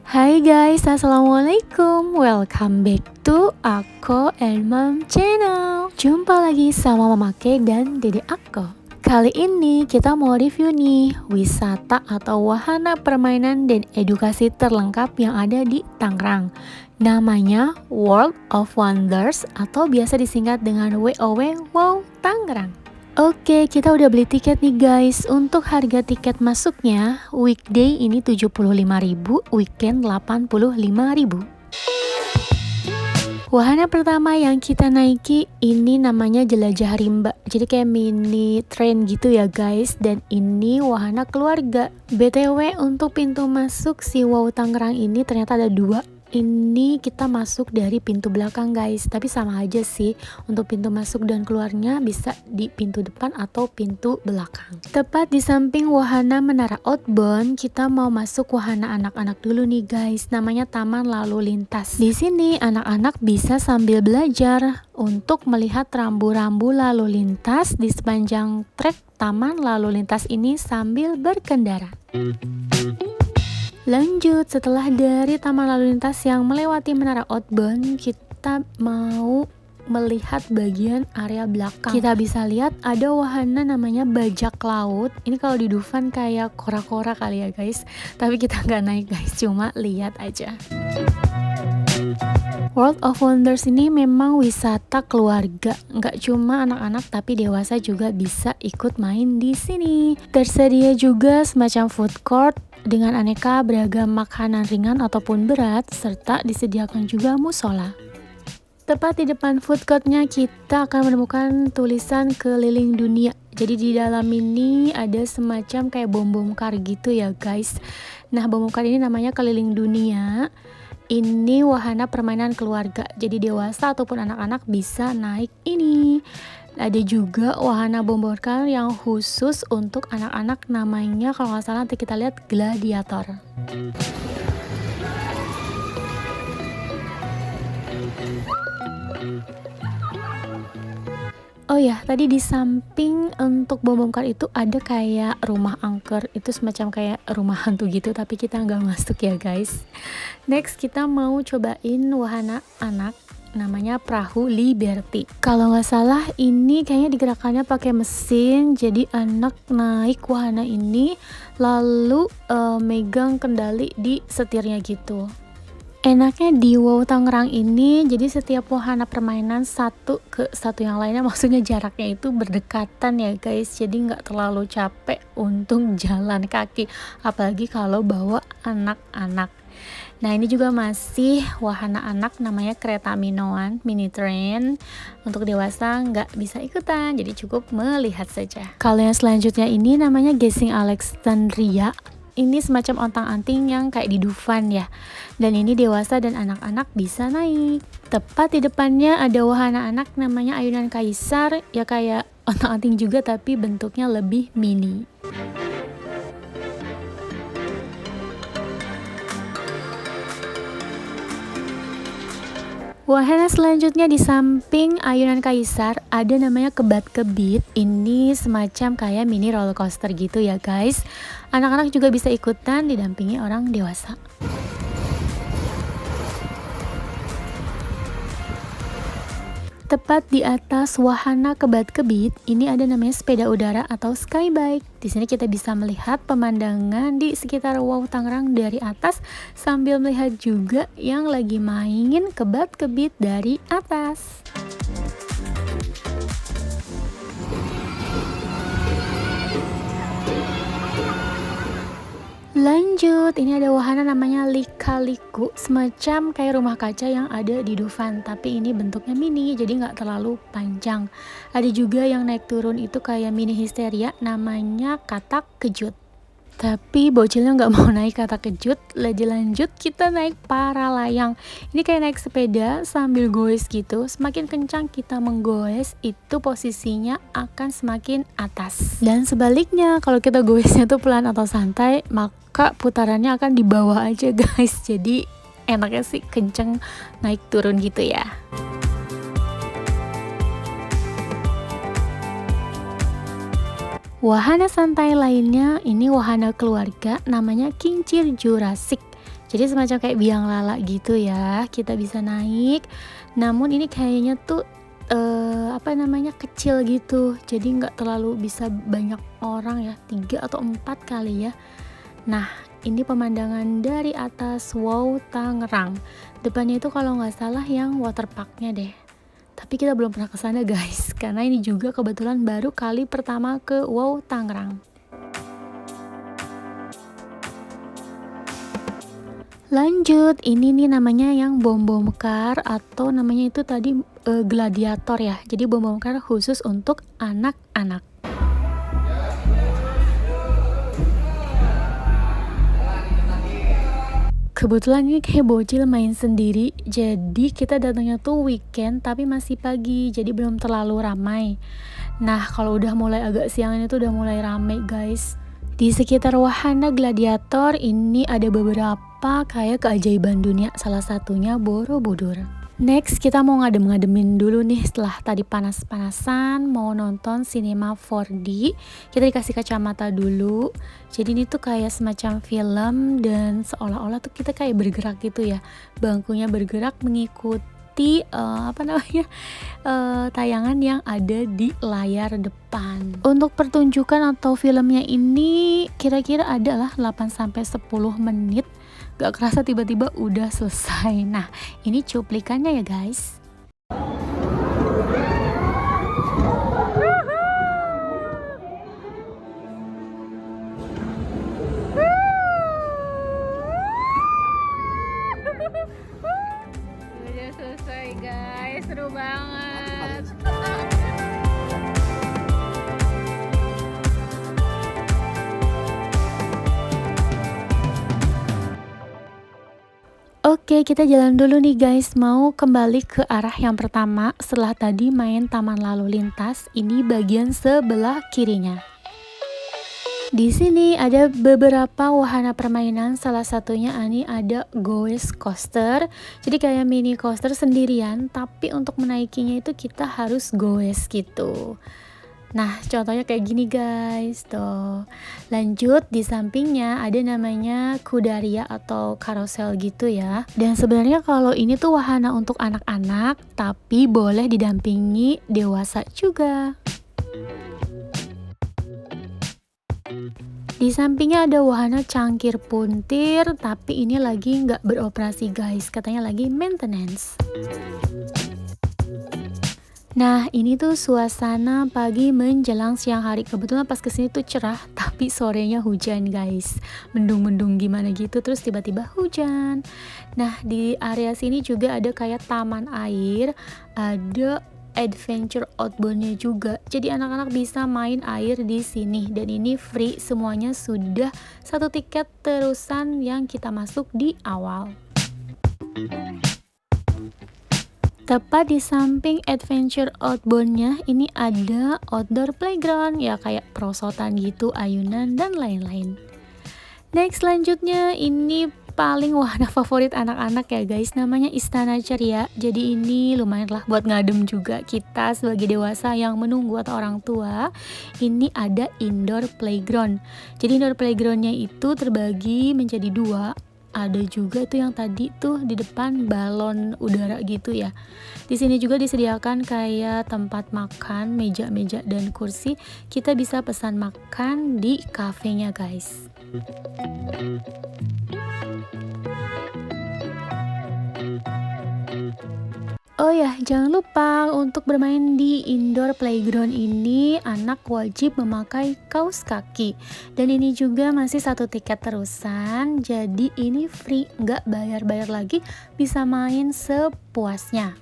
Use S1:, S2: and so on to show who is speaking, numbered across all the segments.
S1: Hai guys, assalamualaikum. Welcome back to Ako and Mom channel. Jumpa lagi sama Mama K dan Dede Ako. Kali ini kita mau review nih wisata atau wahana permainan dan edukasi terlengkap yang ada di Tangerang. Namanya World of Wonders atau biasa disingkat dengan WOW Wow Tangerang. Oke, kita udah beli tiket nih guys. Untuk harga tiket masuknya, weekday ini 75.000, weekend 85.000. Wahana pertama yang kita naiki ini namanya Jelajah Rimba. Jadi kayak mini train gitu ya guys. Dan ini wahana keluarga. BTW untuk pintu masuk si Wow Tangerang ini ternyata ada 2. Ini kita masuk dari pintu belakang guys, tapi sama aja sih. Untuk pintu masuk dan keluarnya bisa di pintu depan atau pintu belakang. Tepat di samping wahana Menara Outbound, kita mau masuk wahana anak-anak dulu nih guys. Namanya Taman Lalu Lintas. Di sini anak-anak bisa sambil belajar untuk melihat rambu-rambu lalu lintas di sepanjang trek Taman Lalu Lintas ini sambil berkendara. Lanjut, setelah dari Taman Lalu Lintas yang melewati Menara Outbound, kita mau melihat bagian area belakang. Kita bisa lihat ada wahana namanya Bajak Laut. Ini kalau di Dufan kayak kora-kora kali ya guys. Tapi kita nggak naik guys, cuma lihat aja. World of Wonders ini memang wisata keluarga, nggak cuma anak-anak tapi dewasa juga bisa ikut main di sini. Tersedia juga semacam food court dengan aneka beragam makanan ringan ataupun berat, serta disediakan juga musola. Tepat di depan food courtnya kita akan menemukan tulisan keliling dunia. Jadi di dalam ini ada semacam kayak bom-bom kar gitu ya guys. Nah, bom-bom kar ini namanya keliling dunia. Ini wahana permainan keluarga, jadi dewasa ataupun anak-anak bisa naik ini. Ada juga wahana bom kar yang khusus untuk anak-anak, namanya kalau nggak salah nanti kita lihat gladiator. Oh ya, tadi di samping untuk bom kar itu ada kayak rumah angker, itu semacam kayak rumah hantu gitu, tapi kita nggak masuk ya guys. Next kita mau cobain wahana anak, namanya Perahu Liberty. Kalau nggak salah ini kayaknya digerakkannya pakai mesin, jadi anak naik wahana ini lalu megang kendali di setirnya gitu. Enaknya di Wow Tangerang ini, jadi setiap wahana permainan satu ke satu yang lainnya, maksudnya jaraknya itu berdekatan ya guys, jadi nggak terlalu capek untuk jalan kaki, apalagi kalau bawa anak-anak. Nah, ini juga masih wahana anak, namanya Kereta Minoan Mini Train. Untuk dewasa nggak bisa ikutan, jadi cukup melihat saja. Kalau yang selanjutnya ini namanya Guessing Alexandria. Ini semacam ontang-anting yang kayak di Dufan ya. Dan ini dewasa dan anak-anak bisa naik. Tepat di depannya ada wahana anak namanya Ayunan Kaisar. Ya kayak ontang-anting juga tapi bentuknya lebih mini. Wahana selanjutnya di samping Ayunan Kaisar ada namanya Kebat-Kebit. Ini semacam kayak mini roller coaster gitu ya guys. Anak-anak juga bisa ikutan didampingi orang dewasa. Tepat di atas wahana Kebat-Kebit ini ada namanya sepeda udara atau skybike. Di sini kita bisa melihat pemandangan di sekitar Wow Tangerang dari atas sambil melihat juga yang lagi main Kebat-Kebit dari atas. Lanjut, ini ada wahana namanya Lika-Liku, semacam kayak rumah kaca yang ada di Dufan, tapi ini bentuknya mini, jadi nggak terlalu panjang. Ada juga yang naik turun itu kayak mini histeria, namanya Katak Kejut. Tapi bocilnya nggak mau naik Katak Kejut. Lanjut kita naik Paralayang. Ini kayak naik sepeda sambil goes gitu. Semakin kencang kita menggoes, itu posisinya akan semakin atas. Dan sebaliknya, kalau kita goesnya tuh pelan atau santai, maka putarannya akan di bawah aja guys. Jadi enaknya sih kenceng naik turun gitu ya. Wahana santai lainnya ini wahana keluarga, namanya Kincir Jurassic. Jadi semacam kayak biang lala gitu ya, kita bisa naik. Namun ini kayaknya tuh apa namanya, kecil gitu. Jadi nggak terlalu bisa banyak orang ya, 3 atau 4 kali ya. Nah, ini pemandangan dari atas Wow Tangerang. Depannya itu kalau nggak salah yang waterparknya deh. Tapi kita belum pernah ke sana guys, karena ini juga kebetulan baru kali pertama ke Wow Tangerang. Lanjut, ini nih namanya yang bom-bom kar atau namanya itu tadi gladiator ya. Jadi bom-bom kar khusus untuk anak-anak. Kebetulan ini kayak bocil main sendiri, jadi kita datangnya tuh weekend tapi masih pagi, jadi belum terlalu ramai. Nah, kalau udah mulai agak siang ini tuh udah mulai ramai guys. Di sekitar wahana gladiator ini ada beberapa kayak keajaiban dunia, salah satunya Borobudur. Next kita mau ngadem-ngademin dulu nih setelah tadi panas-panasan mau nonton sinema 4D. Kita dikasih kacamata dulu. Jadi ini tuh kayak semacam film dan seolah-olah tuh kita kayak bergerak gitu ya. Bangkunya bergerak mengikuti tayangan yang ada di layar depan. Untuk pertunjukan atau filmnya ini kira-kira adalah 8-10 menit. Gak kerasa tiba-tiba udah selesai. Nah, ini cuplikannya ya guys. Udah selesai guys, seru banget. Oke, kita jalan dulu nih guys. Mau kembali ke arah yang pertama setelah tadi main taman lalu lintas. Ini bagian sebelah kirinya. Di sini ada beberapa wahana permainan, salah satunya ini ada Goes Coaster. Jadi kayak mini coaster sendirian, tapi untuk menaikinya itu kita harus goes gitu. Nah, contohnya kayak gini guys, tuh. Lanjut, di sampingnya ada namanya Kudaria atau karosel gitu ya. Dan sebenarnya kalau ini tuh wahana untuk anak-anak, tapi boleh didampingi dewasa juga. Di sampingnya ada wahana cangkir puntir, tapi ini lagi nggak beroperasi guys, katanya lagi maintenance. Nah, ini tuh suasana pagi menjelang siang hari. Kebetulan pas kesini tuh cerah, tapi sorenya hujan guys. Mendung-mendung gimana gitu, terus tiba-tiba hujan. Nah, di area sini juga ada kayak taman air, ada adventure outbound-nya juga. Jadi anak-anak bisa main air di sini dan ini free, semuanya sudah satu tiket terusan yang kita masuk di awal. Tepat di samping adventure outbound-nya ini ada outdoor playground ya, kayak perosotan gitu, ayunan dan lain-lain. Next, selanjutnya ini paling wahana favorit anak-anak ya guys, namanya Istana Ceria. Jadi ini lumayan lah buat ngadem juga kita sebagai dewasa yang menunggu atau orang tua. Ini ada indoor playground. Jadi indoor playgroundnya itu terbagi menjadi 2. Ada juga tuh yang tadi tuh di depan balon udara gitu ya. Di sini juga disediakan kayak tempat makan, meja-meja dan kursi. Kita bisa pesan makan di kafenya guys. Oh ya, jangan lupa untuk bermain di indoor playground ini anak wajib memakai kaos kaki. Dan ini juga masih satu tiket terusan, jadi ini free, nggak bayar-bayar lagi, bisa main sepuasnya.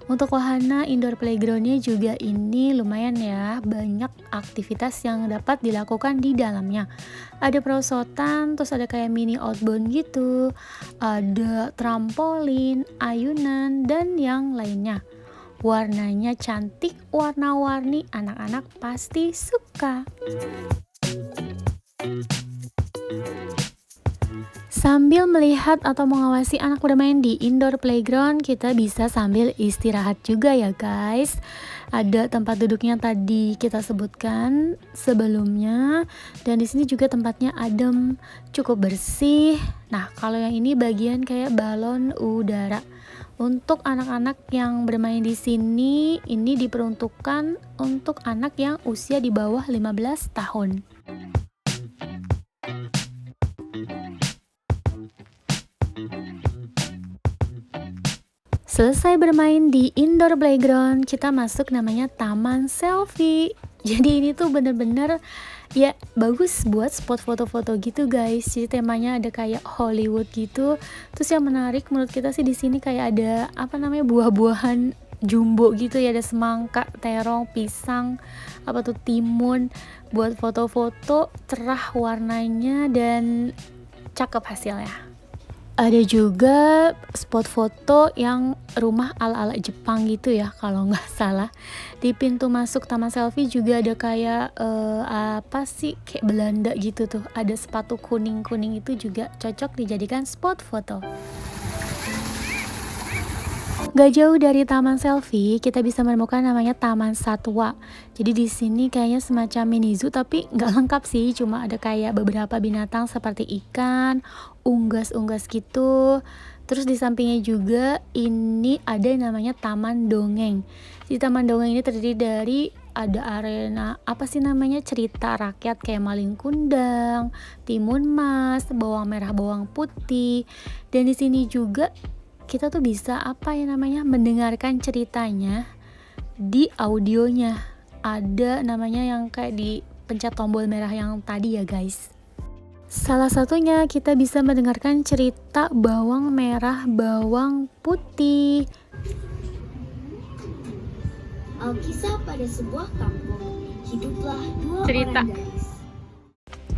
S1: Untuk wahana indoor playgroundnya juga ini lumayan ya, banyak aktivitas yang dapat dilakukan di dalamnya. Ada perosotan, terus ada kayak mini outbound gitu, ada trampolin, ayunan, dan yang lainnya. Warnanya cantik, warna-warni, anak-anak pasti suka. Sambil melihat atau mengawasi anak bermain di indoor playground, kita bisa sambil istirahat juga ya guys. Ada tempat duduknya tadi kita sebutkan sebelumnya, dan di sini juga tempatnya adem, cukup bersih. Nah, kalau yang ini bagian kayak balon udara. Untuk anak-anak yang bermain di sini, ini diperuntukkan untuk anak yang usia di bawah 15 tahun. Selesai bermain di indoor playground, kita masuk namanya taman selfie. Jadi ini tuh bener-bener ya bagus buat spot foto-foto gitu guys. Jadi temanya ada kayak Hollywood gitu. Terus yang menarik menurut kita sih di sini kayak ada apa namanya buah-buahan jumbo gitu ya, ada semangka, terong, pisang, apa tuh timun, buat foto-foto cerah warnanya dan cakep hasilnya. Ada juga spot foto yang rumah ala-ala Jepang gitu ya kalau nggak salah. Di pintu masuk taman selfie juga ada kayak apa sih kayak Belanda gitu tuh. Ada sepatu kuning-kuning, itu juga cocok dijadikan spot foto. Gak jauh dari taman selfie, kita bisa menemukan namanya Taman Satwa. Jadi di sini kayaknya semacam mini zoo, tapi nggak lengkap sih, cuma ada kayak beberapa binatang seperti ikan, unggas-unggas gitu. Terus di sampingnya juga ini ada yang namanya Taman Dongeng. Di Taman Dongeng ini terdiri dari ada arena apa sih namanya cerita rakyat kayak Malin Kundang, Timun Mas, bawang merah, bawang putih. Dan di sini juga kita tuh bisa apa ya namanya mendengarkan ceritanya di audionya. Ada namanya yang kayak di pencet tombol merah yang tadi ya guys. Salah satunya kita bisa mendengarkan cerita bawang merah bawang putih.
S2: Alkisah pada sebuah kampung, hiduplah dua
S1: Cerita.
S2: orang gadis.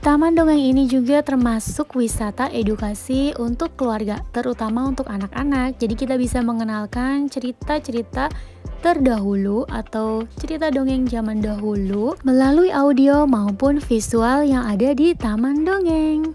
S1: Taman dongeng ini juga termasuk wisata edukasi untuk keluarga, terutama untuk anak-anak. Jadi kita bisa mengenalkan cerita-cerita terdahulu atau cerita dongeng zaman dahulu melalui audio maupun visual yang ada di Taman Dongeng.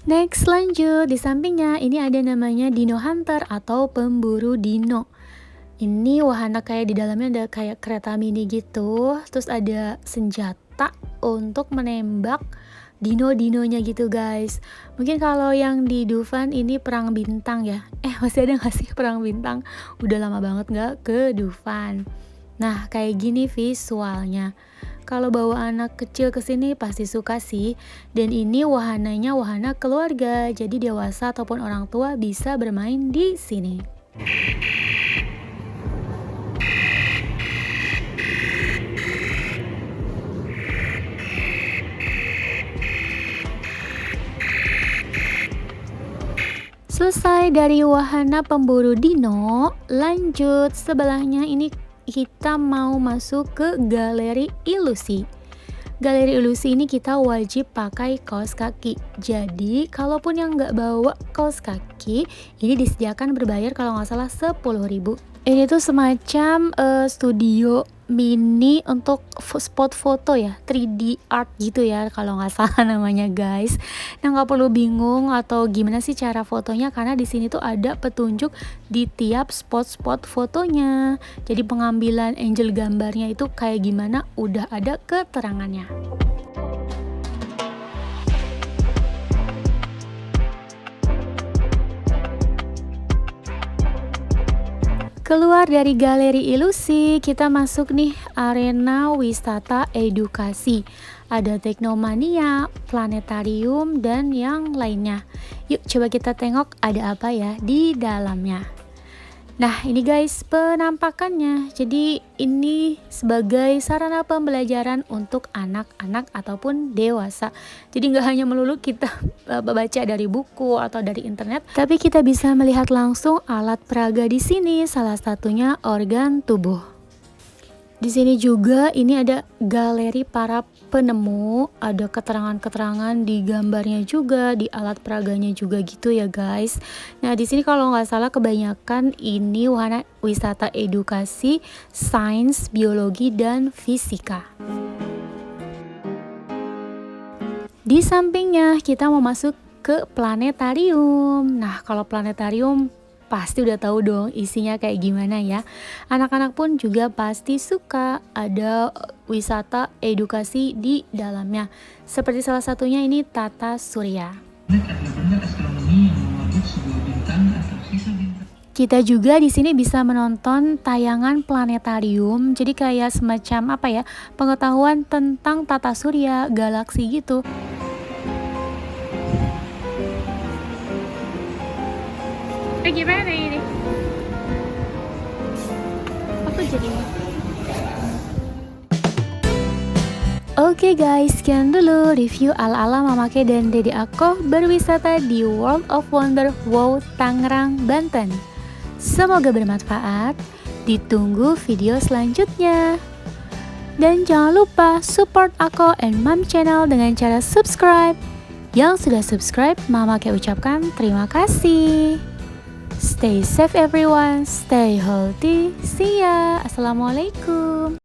S1: Next, lanjut. Di sampingnya ini ada namanya Dino Hunter atau pemburu dino. Ini wahana kayak di dalamnya ada kayak kereta mini gitu. Terus ada senjata untuk menembak dino-dinonya gitu guys. Mungkin kalau yang di Dufan ini perang bintang ya. Masih ada gak sih perang bintang? Udah lama banget gak ke Dufan. Nah kayak gini visualnya. Kalau bawa anak kecil ke sini pasti suka sih. Dan ini wahananya wahana keluarga. Jadi dewasa ataupun orang tua bisa bermain di sini. Selesai dari wahana pemburu dino, lanjut sebelahnya ini kita mau masuk ke galeri ilusi. Galeri ilusi ini kita wajib pakai kaos kaki. Jadi kalaupun yang nggak bawa kaos kaki, ini disediakan berbayar kalau nggak salah 10.000. Ini tuh semacam studio mini untuk spot foto ya, 3D art gitu ya kalau nggak salah namanya guys. Nah nggak perlu bingung atau gimana sih cara fotonya, karena di sini tuh ada petunjuk di tiap spot-spot fotonya. Jadi pengambilan angel gambarnya itu kayak gimana udah ada keterangannya. Keluar dari galeri ilusi, kita masuk nih arena wisata edukasi. Ada teknomania, planetarium, dan yang lainnya. Yuk coba kita tengok ada apa ya di dalamnya. Nah ini guys penampakannya. Jadi ini sebagai sarana pembelajaran untuk anak-anak ataupun dewasa. Jadi nggak hanya melulu kita baca dari buku atau dari internet, tapi kita bisa melihat langsung alat peraga di sini. Salah satunya organ tubuh. Di sini juga ini ada galeri para penemu, ada keterangan-keterangan di gambarnya juga, di alat peraganya juga gitu ya guys. Nah di sini kalau nggak salah kebanyakan ini wahana wisata edukasi, sains, biologi dan fisika. Di sampingnya kita mau masuk ke planetarium. Nah, kalau planetarium pasti udah tahu dong isinya kayak gimana ya. Anak-anak pun juga pasti suka, ada wisata edukasi di dalamnya. Seperti salah satunya ini Tata Surya.
S3: Ada benda astronomi yang mengangkut sebuah bintang atau sisa bintang.
S1: Kita juga di sini bisa menonton tayangan planetarium. Jadi kayak semacam apa ya? Pengetahuan tentang tata surya, galaksi gitu. Gimana ini? Aku jadi Oke guys, sekian dulu review ala-ala Mama Ke dan Dede Ako berwisata di World of Wonder Wow Tangerang, Banten. Semoga bermanfaat. Ditunggu video selanjutnya. Dan jangan lupa support Ako and Mom Channel dengan cara subscribe. Yang sudah subscribe, Mama Ke ucapkan terima kasih. Stay safe everyone, stay healthy. See ya. Assalamualaikum.